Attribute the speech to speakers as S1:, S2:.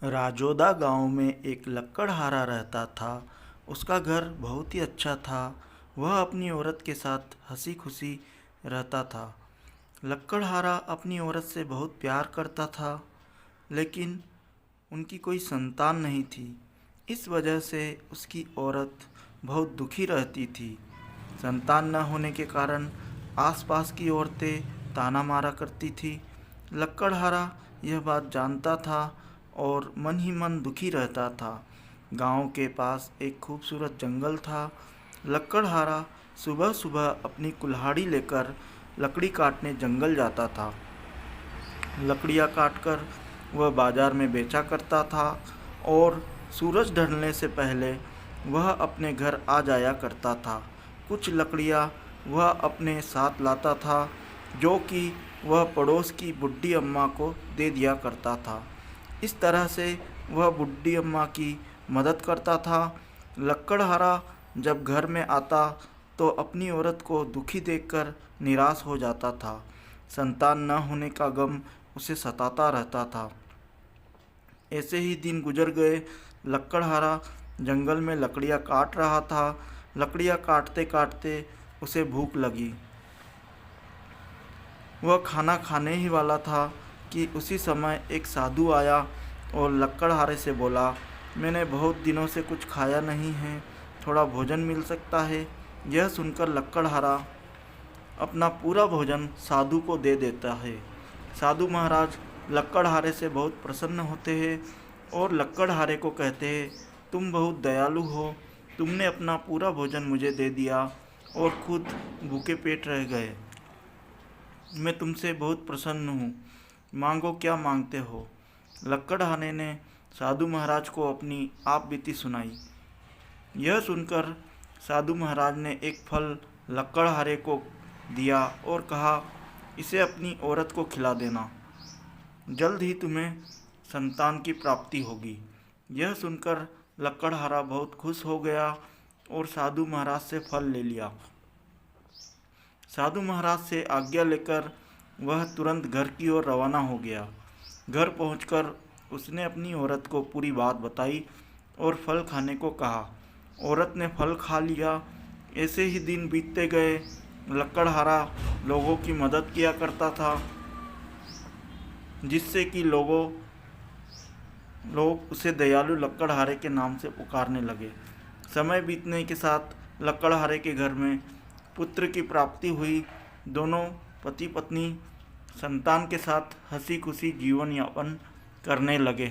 S1: राजोदा गांव में एक लक्कड़हारा रहता था। उसका घर बहुत ही अच्छा था। वह अपनी औरत के साथ हंसी खुशी रहता था। लक्कड़हारा अपनी औरत से बहुत प्यार करता था, लेकिन उनकी कोई संतान नहीं थी। इस वजह से उसकी औरत बहुत दुखी रहती थी। संतान न होने के कारण आसपास की औरतें ताना मारा करती थी। लक्कड़हारा यह बात जानता था और मन ही मन दुखी रहता था। गांव के पास एक खूबसूरत जंगल था। लक्कड़हारा सुबह सुबह अपनी कुल्हाड़ी लेकर लकड़ी काटने जंगल जाता था। लकड़ियाँ काटकर वह बाजार में बेचा करता था और सूरज ढलने से पहले वह अपने घर आ जाया करता था। कुछ लकड़ियाँ वह अपने साथ लाता था, जो कि वह पड़ोस की बुढ़ी अम्मा को दे दिया करता था। इस तरह से वह बुढ़ी अम्मा की मदद करता था। लक्कड़हारा जब घर में आता तो अपनी औरत को दुखी देखकर निराश हो जाता था। संतान न होने का गम उसे सताता रहता था। ऐसे ही दिन गुजर गए। लक्कड़हारा जंगल में लकड़ियाँ काट रहा था। लकड़ियाँ काटते काटते उसे भूख लगी। वह खाना खाने ही वाला था कि उसी समय एक साधु आया और लक्कड़हारे से बोला, मैंने बहुत दिनों से कुछ खाया नहीं है, थोड़ा भोजन मिल सकता है। यह सुनकर लक्कड़हारा अपना पूरा भोजन साधु को दे देता है। साधु महाराज लक्कड़हारे से बहुत प्रसन्न होते हैं और लक्कड़हारे को कहते हैं, तुम बहुत दयालु हो, तुमने अपना पूरा भोजन मुझे दे दिया और खुद भूखे पेट रह गए। मैं तुमसे बहुत प्रसन्न हूँ, मांगो क्या मांगते हो। लक्कड़हारे ने साधु महाराज को अपनी आप बीती सुनाई। यह सुनकर साधु महाराज ने एक फल लक्कड़हारे को दिया और कहा, इसे अपनी औरत को खिला देना, जल्द ही तुम्हें संतान की प्राप्ति होगी। यह सुनकर लक्कड़हारा बहुत खुश हो गया और साधु महाराज से फल ले लिया। साधु महाराज से आज्ञा लेकर वह तुरंत घर की ओर रवाना हो गया। घर पहुंचकर उसने अपनी औरत को पूरी बात बताई और फल खाने को कहा। औरत ने फल खा लिया। ऐसे ही दिन बीतते गए। लक्कड़हारा लोगों की मदद किया करता था, जिससे कि लोग उसे दयालु लक्कड़हारे के नाम से पुकारने लगे। समय बीतने के साथ लक्कड़हारे के घर में पुत्र की प्राप्ति हुई। दोनों पति पत्नी संतान के साथ हंसी खुशी जीवन यापन करने लगे।